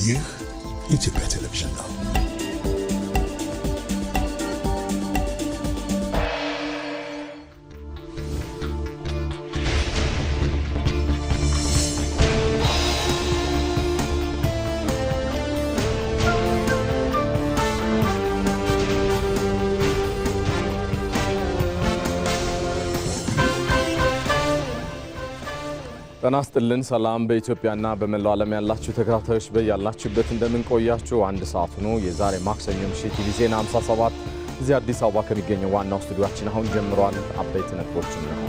ይህ የኢትዮጵያ ቴሌቪዥን ነው። ተናስተልን ሰላም በኢትዮጵያና በመላው ዓለም ያላችሁ ተከታታዮች በያላችሁበት እንደምን ቆያችሁ። አንድ ሰዓት ነው። የዛሬ ማክሰኞ ምሽት ቲቪ ዜና 57 እዚህ አዲስ አበባ ከሚገኘው ዋናው ስቱዲዮአችን አሁን ጀምሯል። አበይት ነጥቦችን ነው።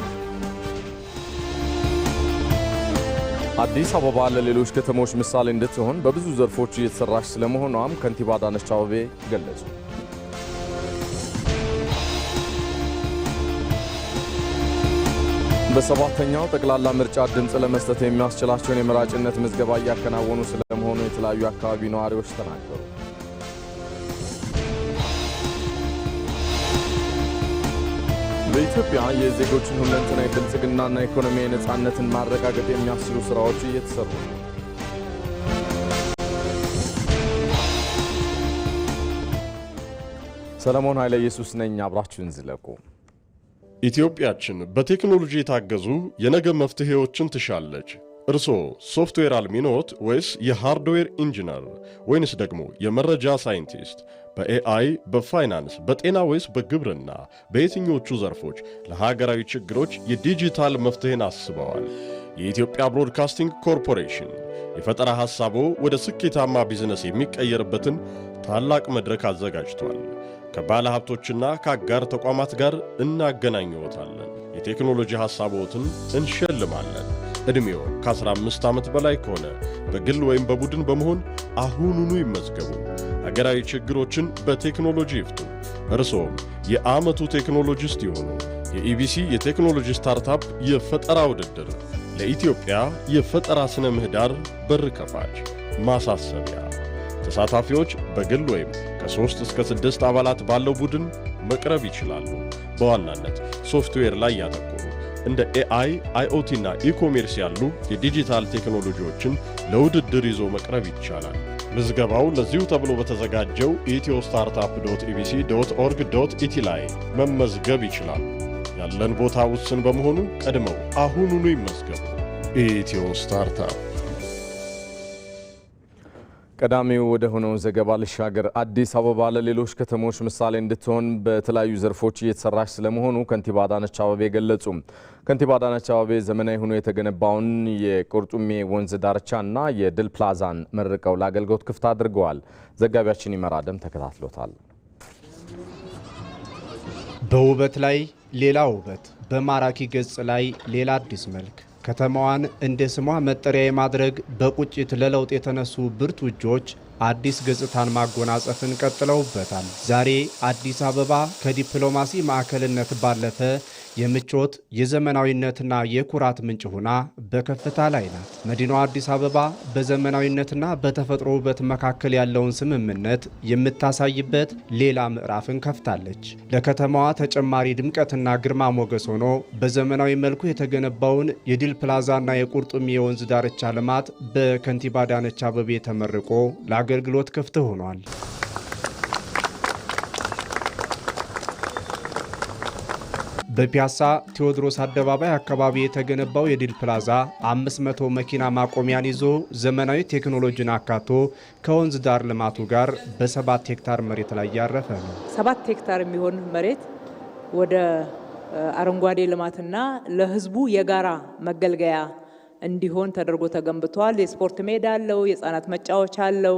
አዲስ አበባ ለሌሎች ከተሞች ምሳሌ እንድትሆን በብዙ ዘርፎች እየተሰራች ስለመሆኗም ከንቲባ አዳነች አቤቤ ገለጹ። በሰባተኛው ጠቅላላ ምርጫ ድምጽ ለመስጠት የሚያስችላቸውን የመራጭነት ምዝገባ እያከናወኑ ስለመሆኑ የተለያዩ አካባቢ ነዋሪዎች ተናገሩ። በኢትዮጵያ የዜጎችን ሁለንተናዊ ብልጽግናና ኢኮኖሚያዊ ነጻነትን ማረጋገጥ የሚያስችሉ ስራዎች እየተሰሩ ነው። ሰለሞን ኃይለ ኢየሱስ ነኝ። አብራችሁን ዝለቁ። ኢትዮጵያችን በቴክኖሎጂ የታገዙ የነገ መፍትሄዎችን ትሻለች። እርስዎ ሶፍትዌር አልሚ ኖት ወይስ የሃርድዌር ኢንጂነር ወይንስ ደግሞ የመረጃ ሳይንቲስት? በኤአይ፣ በፋይናንስ፣ በጤና ወይስ በግብርና በየትኞቹ ዘርፎች ለሀገራዊ ችግሮች የዲጂታል መፍትሄን አስበዋል? የኢትዮጵያ ብሮድካስቲንግ ኮርፖሬሽን የፈጠራ ሐሳቦ ወደ ስኬታማ ቢዝነስ የሚቀየርበትን ታላቅ መድረክ አዘጋጅቷል። ከባለ ሀብቶችና ከአጋር ተቋማት ጋር እናገናኘዎታለን። የቴክኖሎጂ ሐሳቦትን እንሸልማለን። ዕድሜው ከ15 ዓመት በላይ ከሆነ በግል ወይም በቡድን በመሆን አሁኑኑ ይመዝገቡ። ሀገራዊ ችግሮችን በቴክኖሎጂ ይፍቱ። እርስዎም የዓመቱ ቴክኖሎጂስት ይሆኑ። የኢቢሲ የቴክኖሎጂ ስታርታፕ የፈጠራ ውድድር ለኢትዮጵያ የፈጠራ ስነ ምህዳር በር ከፋች። ማሳሰቢያ፣ ተሳታፊዎች በግል ወይም ከ3 እስከ 6 አባላት ባለው ቡድን መቅረብ ይችላሉ። በዋናነት ሶፍትዌር ላይ ያተኮሩ እንደ ኤአይ፣ አይኦቲ እና ኢኮሜርስ ያሉ የዲጂታል ቴክኖሎጂዎችን ለውድድር ይዞ መቅረብ ይቻላል። ምዝገባው ለዚሁ ተብሎ በተዘጋጀው ethiostartupebc.org.it ላይ መመዝገብ ይችላሉ። ያለን ቦታ ውስን በመሆኑ ቀድመው አሁኑኑ ይመዝገቡ። ኢትዮ ስታርታፕ። ቀዳሚው ወደ ሆነው ዘገባ ልሻገር። አዲስ አበባ ለሌሎች ከተሞች ምሳሌ እንድትሆን በተለያዩ ዘርፎች እየተሰራች ስለመሆኑ ከንቲባ አዳነች አቤቤ ገለጹ። ከንቲባ አዳነች አቤቤ ዘመናዊ ሆኖ የተገነባውን የቁርጡሜ ወንዝ ዳርቻና የድል ፕላዛን መርቀው ለአገልግሎት ክፍት አድርገዋል። ዘጋቢያችን ይመራደም ተከታትሎታል። በውበት ላይ ሌላ ውበት፣ በማራኪ ገጽ ላይ ሌላ አዲስ መልክ ከተማዋን እንደ ስሟ መጠሪያ የማድረግ በቁጭት ለለውጥ የተነሱ ብርቱ እጆች አዲስ ገጽታን ማጎናጸፍን ቀጥለውበታል። ዛሬ አዲስ አበባ ከዲፕሎማሲ ማዕከልነት ባለፈ የምቾት የዘመናዊነትና የኩራት ምንጭ ሆና በከፍታ ላይ ናት። መዲናዋ አዲስ አበባ በዘመናዊነትና በተፈጥሮ ውበት መካከል ያለውን ስምምነት የምታሳይበት ሌላ ምዕራፍን ከፍታለች። ለከተማዋ ተጨማሪ ድምቀትና ግርማ ሞገስ ሆኖ በዘመናዊ መልኩ የተገነባውን የድል ፕላዛና የቁርጡሜ የወንዝ ዳርቻ ልማት በከንቲባ አዳነች አቤቤ ተመርቆ ለአገልግሎት ክፍት ሆኗል። በፒያሳ ቴዎድሮስ አደባባይ አካባቢ የተገነባው የድል ፕላዛ 500 መኪና ማቆሚያን ይዞ ዘመናዊ ቴክኖሎጂን አካቶ ከወንዝ ዳር ልማቱ ጋር በ7 ሄክታር መሬት ላይ ያረፈ ነው። 7 ሄክታር የሚሆን መሬት ወደ አረንጓዴ ልማትና ለሕዝቡ የጋራ መገልገያ እንዲሆን ተደርጎ ተገንብቷል። የስፖርት ሜዳ አለው፣ የህፃናት መጫወቻ አለው፣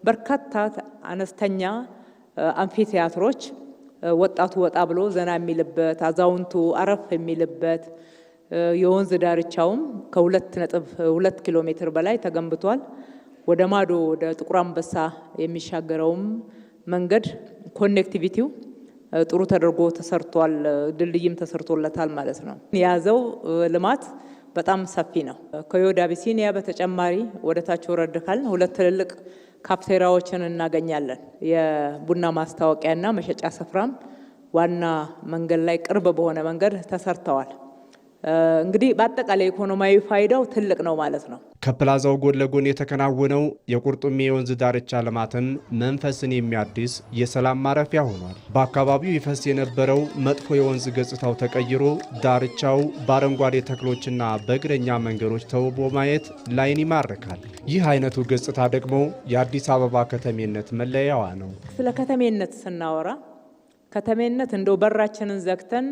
በርካታ አነስተኛ አምፊቲያትሮች ወጣቱ ወጣ ብሎ ዘና የሚልበት፣ አዛውንቱ አረፍ የሚልበት፣ የወንዝ ዳርቻውም ከ2.2 ኪሎ ሜትር በላይ ተገንብቷል። ወደ ማዶ ወደ ጥቁር አንበሳ የሚሻገረውም መንገድ ኮኔክቲቪቲው ጥሩ ተደርጎ ተሰርቷል። ድልድይም ተሰርቶለታል ማለት ነው። የያዘው ልማት በጣም ሰፊ ነው። ከዮድ አቢሲኒያ በተጨማሪ ወደ ታች ወረድ ካልን 2 ትልልቅ ካፍቴሪያዎችን እናገኛለን። የቡና ማስታወቂያና መሸጫ ስፍራም ዋና መንገድ ላይ ቅርብ በሆነ መንገድ ተሰርተዋል። እንግዲህ በአጠቃላይ ኢኮኖሚያዊ ፋይዳው ትልቅ ነው ማለት ነው። ከፕላዛው ጎን ለጎን የተከናወነው የቁርጡሜ የወንዝ ዳርቻ ልማትም መንፈስን የሚያድስ የሰላም ማረፊያ ሆኗል። በአካባቢው ይፈስ የነበረው መጥፎ የወንዝ ገጽታው ተቀይሮ ዳርቻው በአረንጓዴ ተክሎችና በእግረኛ መንገዶች ተውቦ ማየት ላይን ይማርካል። ይህ አይነቱ ገጽታ ደግሞ የአዲስ አበባ ከተሜነት መለያዋ ነው። ስለ ከተሜነት ስናወራ ከተሜነት እንደው በራችንን ዘግተን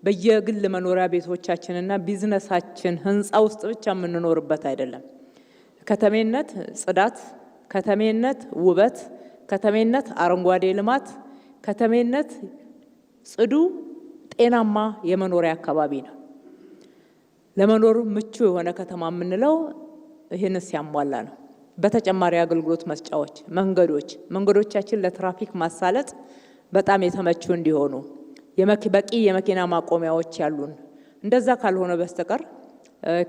በየግል መኖሪያ ቤቶቻችንና ቢዝነሳችን ህንፃ ውስጥ ብቻ የምንኖርበት አይደለም። ከተሜነት ጽዳት፣ ከተሜነት ውበት፣ ከተሜነት አረንጓዴ ልማት፣ ከተሜነት ጽዱ ጤናማ የመኖሪያ አካባቢ ነው። ለመኖር ምቹ የሆነ ከተማ የምንለው ይህን ሲያሟላ ነው። በተጨማሪ አገልግሎት መስጫዎች፣ መንገዶቻችን ለትራፊክ ማሳለጥ በጣም የተመቹ እንዲሆኑ በቂ የመኪና ማቆሚያዎች ያሉን፣ እንደዛ ካልሆነ በስተቀር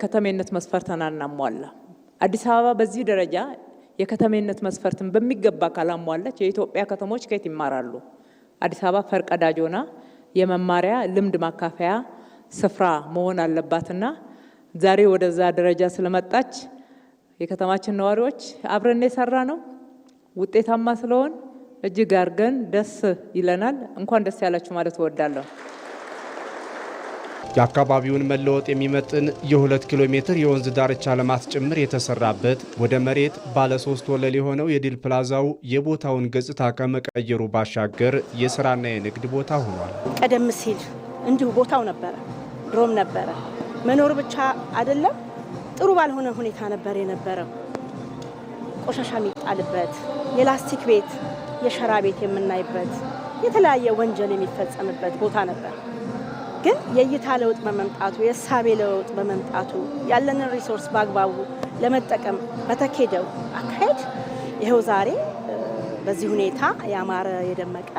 ከተሜነት መስፈርትን አናሟላ። አዲስ አበባ በዚህ ደረጃ የከተሜነት መስፈርትን በሚገባ ካላሟላች የኢትዮጵያ ከተሞች ከየት ይማራሉ? አዲስ አበባ ፈርቀዳጅ ሆና የመማሪያ ልምድ ማካፈያ ስፍራ መሆን አለባትና ዛሬ ወደዛ ደረጃ ስለመጣች የከተማችን ነዋሪዎች አብረን የሰራ ነው ውጤታማ ስለሆን እጅግ አድርገን ደስ ይለናል። እንኳን ደስ ያላችሁ ማለት እወዳለሁ። የአካባቢውን መለወጥ የሚመጥን የ2 ኪሎ ሜትር የወንዝ ዳርቻ ልማት ጭምር የተሰራበት ወደ መሬት ባለ 3 ወለል የሆነው የድል ፕላዛው የቦታውን ገጽታ ከመቀየሩ ባሻገር የስራና የንግድ ቦታ ሆኗል። ቀደም ሲል እንዲሁ ቦታው ነበረ፣ ድሮም ነበረ። መኖር ብቻ አይደለም፣ ጥሩ ባልሆነ ሁኔታ ነበር የነበረው። ቆሻሻ የሚጣልበት የላስቲክ ቤት፣ የሸራ ቤት የምናይበት የተለያየ ወንጀል የሚፈጸምበት ቦታ ነበር። ግን የእይታ ለውጥ በመምጣቱ የእሳቤ ለውጥ በመምጣቱ ያለንን ሪሶርስ በአግባቡ ለመጠቀም በተኬደው አካሄድ ይኸው ዛሬ በዚህ ሁኔታ ያማረ የደመቀ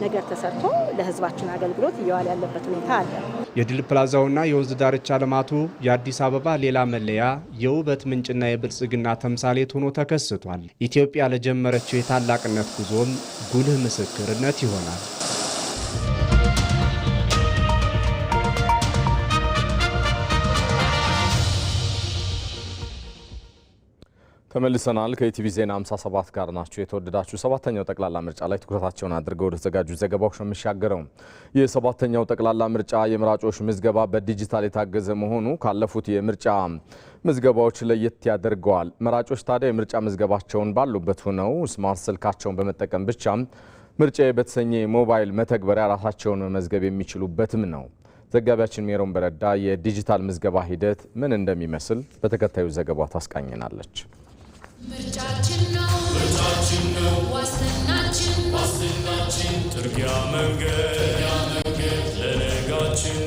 ነገር ተሰርቶ ለሕዝባችን አገልግሎት እየዋለ ያለበት ሁኔታ አለ። የድል ፕላዛውና የወንዝ ዳርቻ ልማቱ የአዲስ አበባ ሌላ መለያ የውበት ምንጭና የብልጽግና ተምሳሌት ሆኖ ተከስቷል። ኢትዮጵያ ለጀመረችው የታላቅነት ጉዞም ጉልህ ምስክርነት ይሆናል። ተመልሰናል። ከኢቲቪ ዜና 57 ጋር ናቸው። የተወደዳችሁ ሰባተኛው ጠቅላላ ምርጫ ላይ ትኩረታቸውን አድርገው ወደ ተዘጋጁ ዘገባዎች ነው የሚሻገረው። የሰባተኛው ጠቅላላ ምርጫ የመራጮች ምዝገባ በዲጂታል የታገዘ መሆኑ ካለፉት የምርጫ ምዝገባዎች ለየት ያደርገዋል። መራጮች ታዲያ የምርጫ ምዝገባቸውን ባሉበት ሆነው ስማርት ስልካቸውን በመጠቀም ብቻ ምርጫዬ በተሰኘ ሞባይል መተግበሪያ ራሳቸውን መመዝገብ የሚችሉበትም ነው። ዘጋቢያችን ሜሮን በረዳ የዲጂታል ምዝገባ ሂደት ምን እንደሚመስል በተከታዩ ዘገባ ታስቃኝናለች። ምርጫችን ነው ዋስትናችን ጥርጊያ መንገድ ለነጋችን።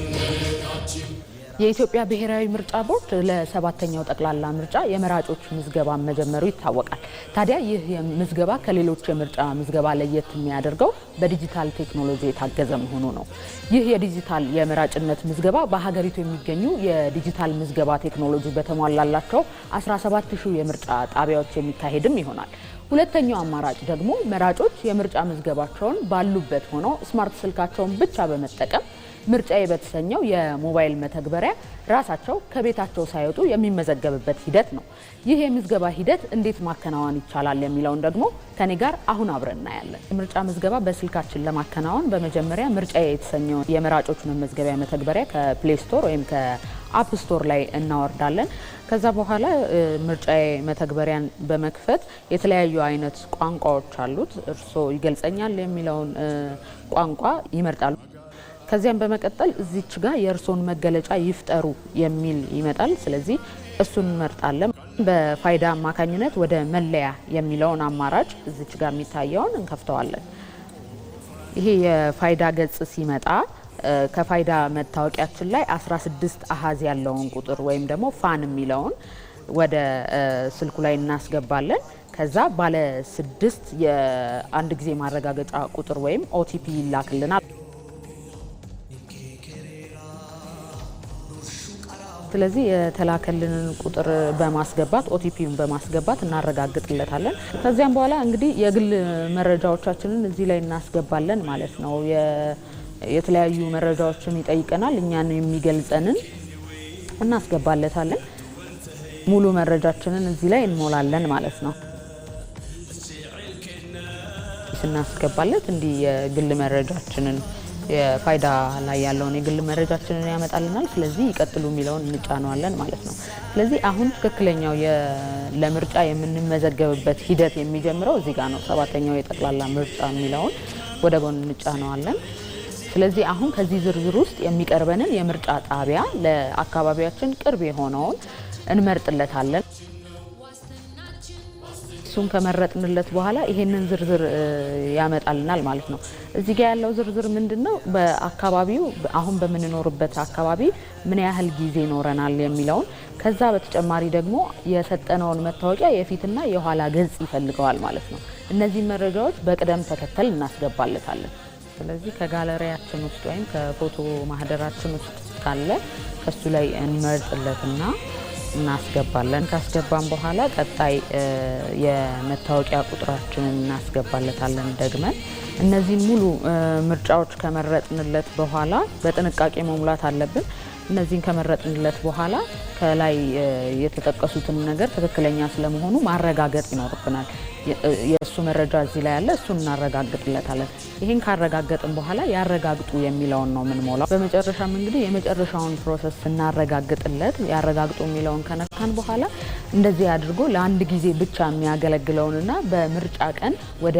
የኢትዮጵያ ብሔራዊ ምርጫ ቦርድ ለሰባተኛው ጠቅላላ ምርጫ የመራጮች ምዝገባ መጀመሩ ይታወቃል። ታዲያ ይህ ምዝገባ ከሌሎች የምርጫ ምዝገባ ለየት የሚያደርገው በዲጂታል ቴክኖሎጂ የታገዘ መሆኑ ነው። ይህ የዲጂታል የመራጭነት ምዝገባ በሀገሪቱ የሚገኙ የዲጂታል ምዝገባ ቴክኖሎጂ በተሟላላቸው 17000 የምርጫ ጣቢያዎች የሚካሄድም ይሆናል። ሁለተኛው አማራጭ ደግሞ መራጮች የምርጫ ምዝገባቸውን ባሉበት ሆነው ስማርት ስልካቸውን ብቻ በመጠቀም ምርጫዬ በተሰኘው የሞባይል መተግበሪያ ራሳቸው ከቤታቸው ሳይወጡ የሚመዘገብበት ሂደት ነው። ይህ የምዝገባ ሂደት እንዴት ማከናወን ይቻላል የሚለውን ደግሞ ከኔ ጋር አሁን አብረን እናያለን። የምርጫ ምዝገባ በስልካችን ለማከናወን በመጀመሪያ ምርጫዬ የተሰኘው የመራጮች መመዝገቢያ መተግበሪያ ከፕሌይ ስቶር ወይም ከአፕ ስቶር ላይ እናወርዳለን። ከዛ በኋላ ምርጫዬ መተግበሪያን በመክፈት የተለያዩ አይነት ቋንቋዎች አሉት። እርስዎ ይገልጸኛል የሚለውን ቋንቋ ይመርጣሉ። ከዚያም በመቀጠል እዚች ጋር የእርሶን መገለጫ ይፍጠሩ የሚል ይመጣል። ስለዚህ እሱን እንመርጣለን። በፋይዳ አማካኝነት ወደ መለያ የሚለውን አማራጭ እዚች ጋር የሚታየውን እንከፍተዋለን። ይሄ የፋይዳ ገጽ ሲመጣ ከፋይዳ መታወቂያችን ላይ 16 አሃዝ ያለውን ቁጥር ወይም ደግሞ ፋን የሚለውን ወደ ስልኩ ላይ እናስገባለን። ከዛ ባለ 6 የአንድ ጊዜ ማረጋገጫ ቁጥር ወይም ኦቲፒ ይላክልናል። ስለዚህ የተላከልንን ቁጥር በማስገባት ኦቲፒውን በማስገባት እናረጋግጥለታለን። ከዚያም በኋላ እንግዲህ የግል መረጃዎቻችንን እዚህ ላይ እናስገባለን ማለት ነው። የተለያዩ መረጃዎችን ይጠይቀናል። እኛን የሚገልጸንን እናስገባለታለን። ሙሉ መረጃችንን እዚህ ላይ እንሞላለን ማለት ነው። ስናስገባለት እንዲህ የግል መረጃችንን የፋይዳ ላይ ያለውን የግል መረጃችንን ያመጣልናል። ስለዚህ ይቀጥሉ የሚለውን እንጫነዋለን ማለት ነው። ስለዚህ አሁን ትክክለኛው ለምርጫ የምንመዘገብበት ሂደት የሚጀምረው እዚህ ጋር ነው። 7ኛው የጠቅላላ ምርጫ የሚለውን ወደ ጎን እንጫነዋለን። ስለዚህ አሁን ከዚህ ዝርዝር ውስጥ የሚቀርበንን የምርጫ ጣቢያ ለአካባቢያችን ቅርብ የሆነውን እንመርጥለታለን። እሱን ከመረጥንለት በኋላ ይሄንን ዝርዝር ያመጣልናል ማለት ነው። እዚህ ጋር ያለው ዝርዝር ምንድነው? በአካባቢው አሁን በምንኖርበት አካባቢ ምን ያህል ጊዜ ኖረናል የሚለውን ከዛ በተጨማሪ ደግሞ የሰጠነውን መታወቂያ የፊትና የኋላ ገጽ ይፈልገዋል ማለት ነው። እነዚህ መረጃዎች በቅደም ተከተል እናስገባለታለን። ስለዚህ ከጋለሪያችን ውስጥ ወይም ከፎቶ ማህደራችን ውስጥ ካለ ከሱ ላይ እንመርጥለትና እናስገባለን። ካስገባን በኋላ ቀጣይ የመታወቂያ ቁጥራችንን እናስገባለታለን ደግመን። እነዚህን ሙሉ ምርጫዎች ከመረጥንለት በኋላ በጥንቃቄ መሙላት አለብን። እነዚህን ከመረጥንለት በኋላ ከላይ የተጠቀሱትን ነገር ትክክለኛ ስለመሆኑ ማረጋገጥ ይኖርብናል። የእሱ መረጃ እዚህ ላይ ያለ እሱን እናረጋግጥለታለን። ይህን ካረጋገጥን በኋላ ያረጋግጡ የሚለውን ነው የምንሞላው። በመጨረሻም እንግዲህ የመጨረሻውን ፕሮሰስ ስናረጋግጥለት ያረጋግጡ የሚለውን ከነካን በኋላ እንደዚህ አድርጎ ለአንድ ጊዜ ብቻ የሚያገለግለውንና በምርጫ ቀን ወደ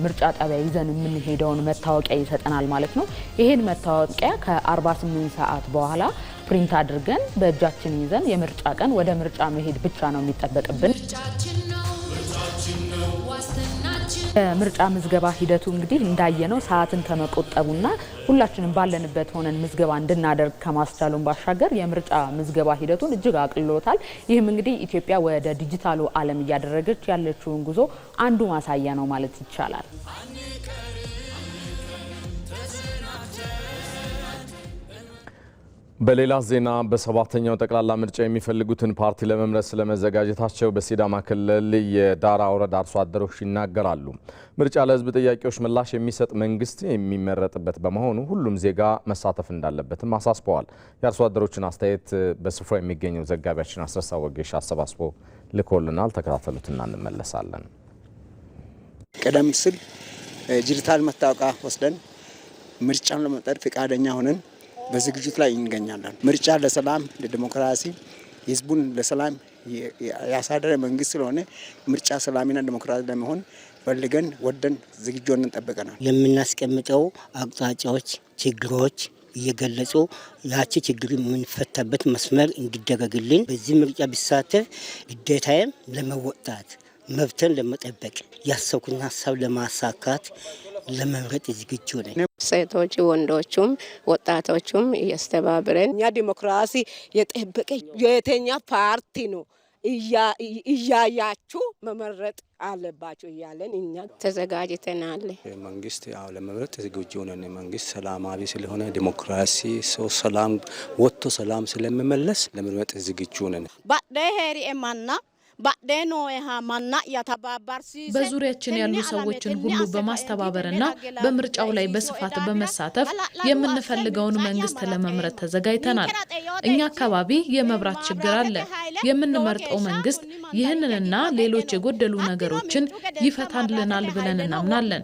ምርጫ ጣቢያ ይዘን የምንሄደውን መታወቂያ ይሰጠናል ማለት ነው። ይህን መታወቂያ ከ48 ሰዓት በኋላ ፕሪንት አድርገን በእጃችን ይዘን የምርጫ ቀን ወደ ምርጫ መሄድ ብቻ ነው የሚጠበቅብን። የምርጫ ምዝገባ ሂደቱ እንግዲህ እንዳየነው ሰዓትን ከመቆጠቡና ሁላችንም ባለንበት ሆነን ምዝገባ እንድናደርግ ከማስቻሉን ባሻገር የምርጫ ምዝገባ ሂደቱን እጅግ አቅልሎታል። ይህም እንግዲህ ኢትዮጵያ ወደ ዲጂታሉ ዓለም እያደረገች ያለችውን ጉዞ አንዱ ማሳያ ነው ማለት ይቻላል። በሌላ ዜና በ7ኛው ጠቅላላ ምርጫ የሚፈልጉትን ፓርቲ ለመምረጥ ስለመዘጋጀታቸው በሲዳማ ክልል የዳራ ወረዳ አርሶ አደሮች ይናገራሉ። ምርጫ ለሕዝብ ጥያቄዎች ምላሽ የሚሰጥ መንግስት የሚመረጥበት በመሆኑ ሁሉም ዜጋ መሳተፍ እንዳለበትም አሳስበዋል። የአርሶ አደሮችን አስተያየት በስፍራው የሚገኘው ዘጋቢያችን አስረሳ ወጌሻ አሰባስቦ ልኮልናል። ተከታተሉትና እንመለሳለን። ቀደም ሲል ዲጂታል መታወቂያ ወስደን ምርጫን ለመጠር ፈቃደኛ ሆነን በዝግጅት ላይ እንገኛለን። ምርጫ ለሰላም ለዲሞክራሲ ህዝቡን ለሰላም ያሳደረ መንግስት ስለሆነ ምርጫ ሰላምና ዲሞክራሲ ለመሆን ፈልገን ወደን ዝግጁ ሆነን ጠብቀናል። የምናስቀምጠው አቅጣጫዎች፣ ችግሮች እየገለጹ ያቺ ችግር የምንፈታበት መስመር እንዲደረግልን በዚህ ምርጫ ቢሳተፍ ግዴታዬም ለመወጣት መብትን ለመጠበቅ ያሰብኩትን ሀሳብ ለማሳካት ለመምረጥ ዝግጁ ነኝ። ሴቶች ወንዶቹም ወጣቶቹም እያስተባብረን እኛ ዲሞክራሲ የጠበቀ የተኛ ፓርቲ ነው እያያችሁ መመረጥ አለባችሁ እያለን እኛ ተዘጋጅተናል። መንግስት ያው ለመምረጥ ዝግጁ ነን። መንግስት ሰላማዊ ስለሆነ ዲሞክራሲ ሰው ሰላም ወጥቶ ሰላም ስለሚመለስ ለመምረጥ ዝግጁ ነን። ባደሄሪ ኤማና በዙሪያችን ያሉ ሰዎችን ሁሉ በማስተባበርና በምርጫው ላይ በስፋት በመሳተፍ የምንፈልገውን መንግስት ለመምረጥ ተዘጋጅተናል። እኛ አካባቢ የመብራት ችግር አለ። የምንመርጠው መንግስት ይህንንና ሌሎች የጎደሉ ነገሮችን ይፈታልናል ብለን እናምናለን።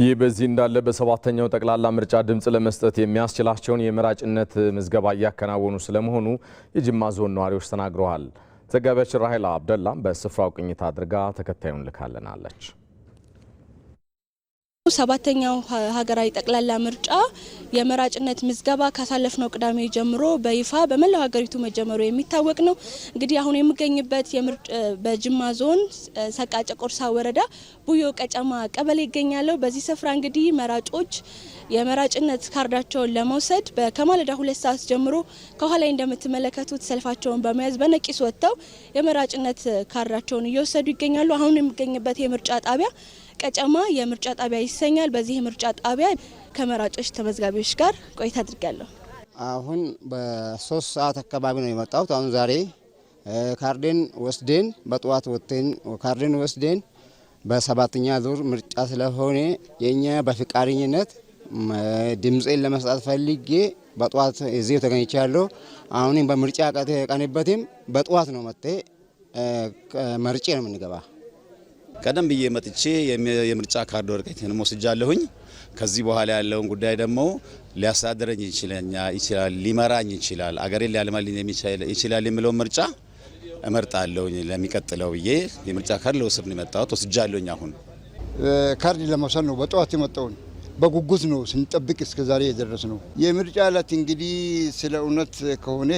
ይህ በዚህ እንዳለ በ7ኛው ጠቅላላ ምርጫ ድምጽ ለመስጠት የሚያስችላቸውን የመራጭነት ምዝገባ እያከናወኑ ስለመሆኑ የጅማ ዞን ነዋሪዎች ተናግረዋል። ዘጋቢያችን ራሄላ አብደላም በስፍራው ቅኝት አድርጋ ተከታዩን ልካለናለች። 7ኛው ሀገራዊ ጠቅላላ ምርጫ የመራጭነት ምዝገባ ካሳለፍነው ቅዳሜ ጀምሮ በይፋ በመላው ሀገሪቱ መጀመሩ የሚታወቅ ነው። እንግዲህ አሁን የሚገኝበት በጅማ ዞን ሰቃ ጨቆርሳ ወረዳ ቡዮ ቀጨማ ቀበሌ ይገኛለሁ። በዚህ ስፍራ እንግዲህ መራጮች የመራጭነት ካርዳቸውን ለመውሰድ ከማለዳ 2 ሰዓት ጀምሮ ከኋላ እንደምትመለከቱት ሰልፋቸውን በመያዝ በነቂስ ወጥተው የመራጭነት ካርዳቸውን እየወሰዱ ይገኛሉ። አሁን የሚገኝበት የምርጫ ጣቢያ ቀጨማ የምርጫ ጣቢያ ይሰኛል። በዚህ የምርጫ ጣቢያ ከመራጮች ተመዝጋቢዎች ጋር ቆይታ አድርጋለሁ። አሁን በ3 ሰዓት አካባቢ ነው የመጣሁት። አሁን ዛሬ ካርዴን ወስደን በጠዋት ወጥተን ካርዴን ወስደን በ7ኛ ዙር ምርጫ ስለሆነ የኛ በፍቃደኝነት ድምጼን ለመስጠት ፈልጌ በጧት እዚህ ተገኝቻለሁ። አሁንም በምርጫ ቀንበትም በጧት ነው መጥቼ መርጬ ነው የምንገባ። ቀደም ብዬ መጥቼ የምርጫ ካርድ ወረቀቴን ወስጃለሁኝ። ከዚህ በኋላ ያለውን ጉዳይ ደግሞ ሊያስተዳድረኝ ይችላል፣ ሊመራኝ ይችላል፣ አገሬን ሊያለማልኝ ይችላል የሚለው ምርጫ እመርጣለሁኝ ለሚቀጥለው ብዬ የምርጫ ካርድ ለወስድ ነው የመጣሁት። ወስጃለሁኝ። አሁን ካርድ ለመውሰድ ነው በጠዋት የመጣሁት። በጉጉት ነው ስንጠብቅ እስከ ዛሬ የደረስ ነው። የምርጫ ዕለት እንግዲህ ስለ እውነት ከሆነ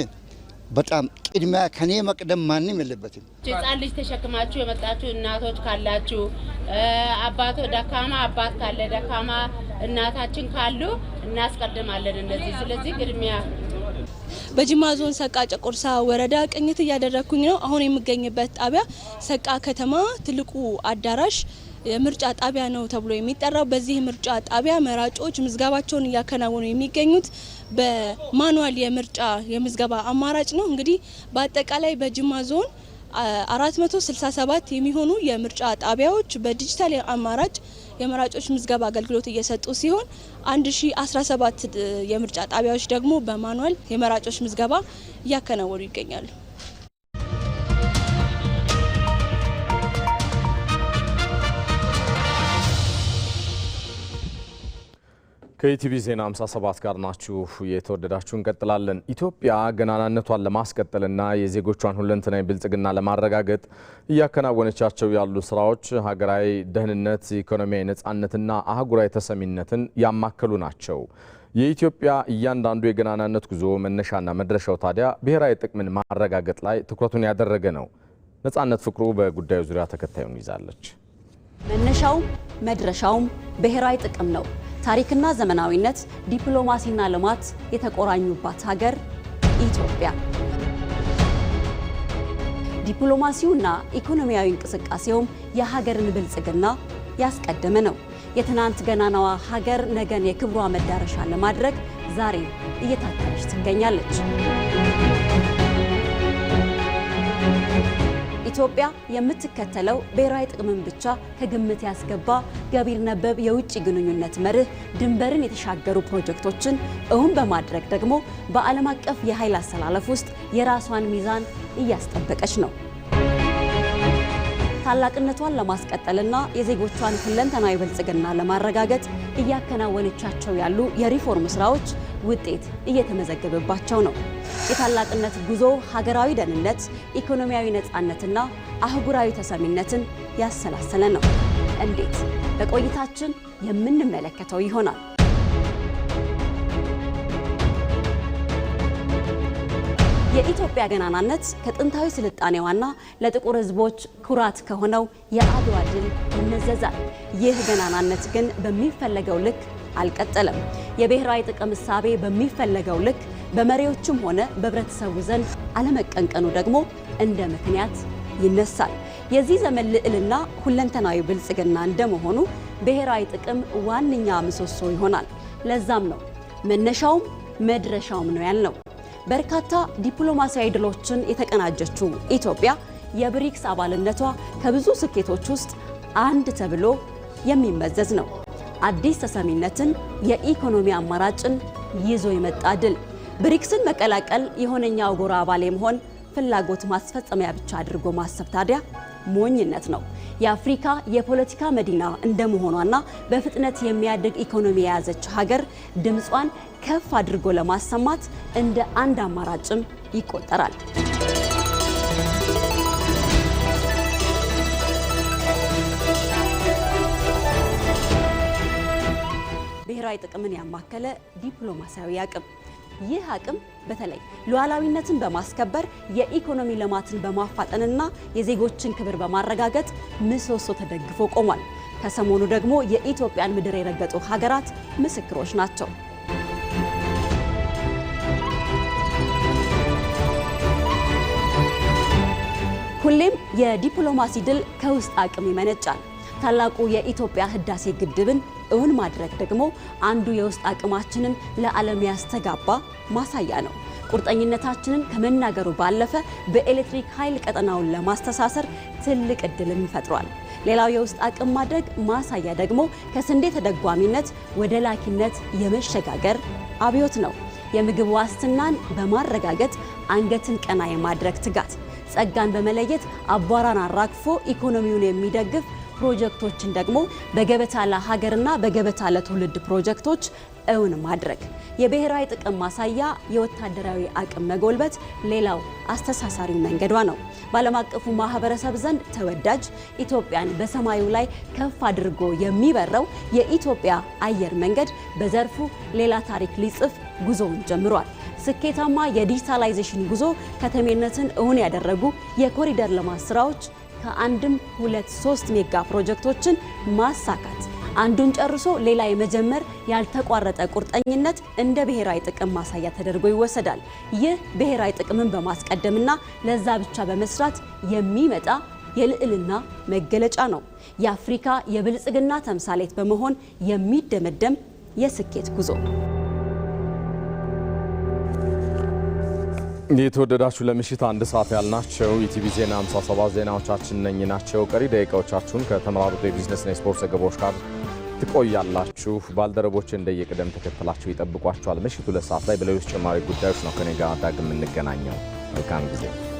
በጣም ቅድሚያ ከኔ መቅደም ማንም የለበትም። ሕፃን ልጅ ተሸክማችሁ የመጣችሁ እናቶች ካላችሁ፣ አባቶ ደካማ አባት ካለ ደካማ እናታችን ካሉ እናስቀድማለን እነዚህ። ስለዚህ ቅድሚያ በጅማ ዞን ሰቃ ጨቆርሳ ወረዳ ቅኝት እያደረኩኝ ነው። አሁን የምገኝበት ጣቢያ ሰቃ ከተማ ትልቁ አዳራሽ የምርጫ ጣቢያ ነው ተብሎ የሚጠራው። በዚህ ምርጫ ጣቢያ መራጮች ምዝገባቸውን እያከናወኑ የሚገኙት በማኑዋል የምርጫ የምዝገባ አማራጭ ነው። እንግዲህ በአጠቃላይ በጅማ ዞን 467 የሚሆኑ የምርጫ ጣቢያዎች በዲጂታል አማራጭ የመራጮች ምዝገባ አገልግሎት እየሰጡ ሲሆን 1017 የምርጫ ጣቢያዎች ደግሞ በማኑዋል የመራጮች ምዝገባ እያከናወኑ ይገኛሉ። ከኢቲቪ ዜና 57 ጋር ናችሁ። የተወደዳችሁ እንቀጥላለን። ኢትዮጵያ ገናናነቷን ለማስቀጠልና የዜጎቿን ሁለንተናዊ ብልጽግና ለማረጋገጥ እያከናወነቻቸው ያሉ ስራዎች ሀገራዊ ደህንነት፣ ኢኮኖሚያዊ ነጻነትና አህጉራዊ ተሰሚነትን ያማከሉ ናቸው። የኢትዮጵያ እያንዳንዱ የገናናነት ጉዞ መነሻና መድረሻው ታዲያ ብሔራዊ ጥቅምን ማረጋገጥ ላይ ትኩረቱን ያደረገ ነው። ነጻነት ፍቅሩ በጉዳዩ ዙሪያ ተከታዩን ይዛለች። መነሻውም መድረሻውም ብሔራዊ ጥቅም ነው። ታሪክና ዘመናዊነት፣ ዲፕሎማሲና ልማት የተቆራኙባት ሀገር ኢትዮጵያ። ዲፕሎማሲውና ኢኮኖሚያዊ እንቅስቃሴውም የሀገርን ብልጽግና ያስቀደመ ነው። የትናንት ገናናዋ ሀገር ነገን የክብሯ መዳረሻ ለማድረግ ዛሬ እየታተረች ትገኛለች። ኢትዮጵያ የምትከተለው ብሔራዊ ጥቅምን ብቻ ከግምት ያስገባ ገቢር ነበብ የውጭ ግንኙነት መርህ ድንበርን የተሻገሩ ፕሮጀክቶችን እውን በማድረግ ደግሞ በዓለም አቀፍ የኃይል አሰላለፍ ውስጥ የራሷን ሚዛን እያስጠበቀች ነው። ታላቅነቷን ለማስቀጠልና የዜጎቿን ሁለንተናዊ ብልጽግና ለማረጋገጥ እያከናወነቻቸው ያሉ የሪፎርም ስራዎች ውጤት እየተመዘገበባቸው ነው። የታላቅነት ጉዞ ሀገራዊ ደህንነት፣ ኢኮኖሚያዊ ነጻነትና አህጉራዊ ተሰሚነትን ያሰላሰለ ነው። እንዴት? በቆይታችን የምንመለከተው ይሆናል። የኢትዮጵያ ገናናነት ከጥንታዊ ስልጣኔዋና ለጥቁር ሕዝቦች ኩራት ከሆነው የአድዋ ድል ይመዘዛል። ይህ ገናናነት ግን በሚፈለገው ልክ አልቀጠለም። የብሔራዊ ጥቅም እሳቤ በሚፈለገው ልክ በመሪዎችም ሆነ በህብረተሰቡ ዘንድ አለመቀንቀኑ ደግሞ እንደ ምክንያት ይነሳል። የዚህ ዘመን ልዕልና ሁለንተናዊ ብልጽግና እንደመሆኑ ብሔራዊ ጥቅም ዋነኛ ምሰሶ ይሆናል። ለዛም ነው መነሻውም መድረሻውም ነው ያልነው። በርካታ ዲፕሎማሲያዊ ድሎችን የተቀናጀችው ኢትዮጵያ የብሪክስ አባልነቷ ከብዙ ስኬቶች ውስጥ አንድ ተብሎ የሚመዘዝ ነው። አዲስ ተሰሚነትን፣ የኢኮኖሚ አማራጭን ይዞ የመጣ ድል። ብሪክስን መቀላቀል የሆነኛው ጎራ አባል የመሆን ፍላጎት ማስፈጸሚያ ብቻ አድርጎ ማሰብ ታዲያ ሞኝነት ነው። የአፍሪካ የፖለቲካ መዲና እንደመሆኗና በፍጥነት የሚያድግ ኢኮኖሚ የያዘች ሀገር ድምጿን ከፍ አድርጎ ለማሰማት እንደ አንድ አማራጭም ይቆጠራል። ብሔራዊ ጥቅምን ያማከለ ዲፕሎማሲያዊ አቅም። ይህ አቅም በተለይ ሉዓላዊነትን በማስከበር የኢኮኖሚ ልማትን በማፋጠንና የዜጎችን ክብር በማረጋገጥ ምሰሶ ተደግፎ ቆሟል። ከሰሞኑ ደግሞ የኢትዮጵያን ምድር የረገጡ ሀገራት ምስክሮች ናቸው። ሁሌም የዲፕሎማሲ ድል ከውስጥ አቅም ይመነጫል። ታላቁ የኢትዮጵያ ህዳሴ ግድብን እውን ማድረግ ደግሞ አንዱ የውስጥ አቅማችንን ለዓለም ያስተጋባ ማሳያ ነው። ቁርጠኝነታችንን ከመናገሩ ባለፈ በኤሌክትሪክ ኃይል ቀጠናውን ለማስተሳሰር ትልቅ እድልን ፈጥሯል። ሌላው የውስጥ አቅም ማድረግ ማሳያ ደግሞ ከስንዴ ተደጓሚነት ወደ ላኪነት የመሸጋገር አብዮት ነው። የምግብ ዋስትናን በማረጋገጥ አንገትን ቀና የማድረግ ትጋት፣ ጸጋን በመለየት አቧራን አራግፎ ኢኮኖሚውን የሚደግፍ ፕሮጀክቶችን ደግሞ በገበታ ለሀገርና በገበታ ለትውልድ ፕሮጀክቶች እውን ማድረግ፣ የብሔራዊ ጥቅም ማሳያ የወታደራዊ አቅም መጎልበት ሌላው አስተሳሳሪው መንገዷ ነው። በዓለም አቀፉ ማህበረሰብ ዘንድ ተወዳጅ ኢትዮጵያን በሰማዩ ላይ ከፍ አድርጎ የሚበረው የኢትዮጵያ አየር መንገድ በዘርፉ ሌላ ታሪክ ሊጽፍ ጉዞውን ጀምሯል። ስኬታማ የዲጂታላይዜሽን ጉዞ ከተሜነትን እውን ያደረጉ የኮሪደር ልማት ስራዎች ከአንድም 2-3 ሜጋ ፕሮጀክቶችን ማሳካት፣ አንዱን ጨርሶ ሌላ የመጀመር ያልተቋረጠ ቁርጠኝነት እንደ ብሔራዊ ጥቅም ማሳያ ተደርጎ ይወሰዳል። ይህ ብሔራዊ ጥቅምን በማስቀደምና ለዛ ብቻ በመስራት የሚመጣ የልዕልና መገለጫ ነው። የአፍሪካ የብልጽግና ተምሳሌት በመሆን የሚደመደም የስኬት ጉዞ። የተወደዳችሁ ለምሽት አንድ ሰዓት ያልናቸው ኢቲቪ ዜና 57 ዜናዎቻችን ነኝ ናቸው። ቀሪ ደቂቃዎቻችሁን ከተመራሩት የቢዝነስና የስፖርት ዘገባዎች ጋር ትቆያላችሁ። ባልደረቦች እንደየቅደም ተከተላችሁ ይጠብቋችኋል። ምሽቱ 2 ሰዓት ላይ በሌሎች ተጨማሪ ጉዳዮች ነው ከኔ ጋር ዳግም የምንገናኘው። መልካም ጊዜ።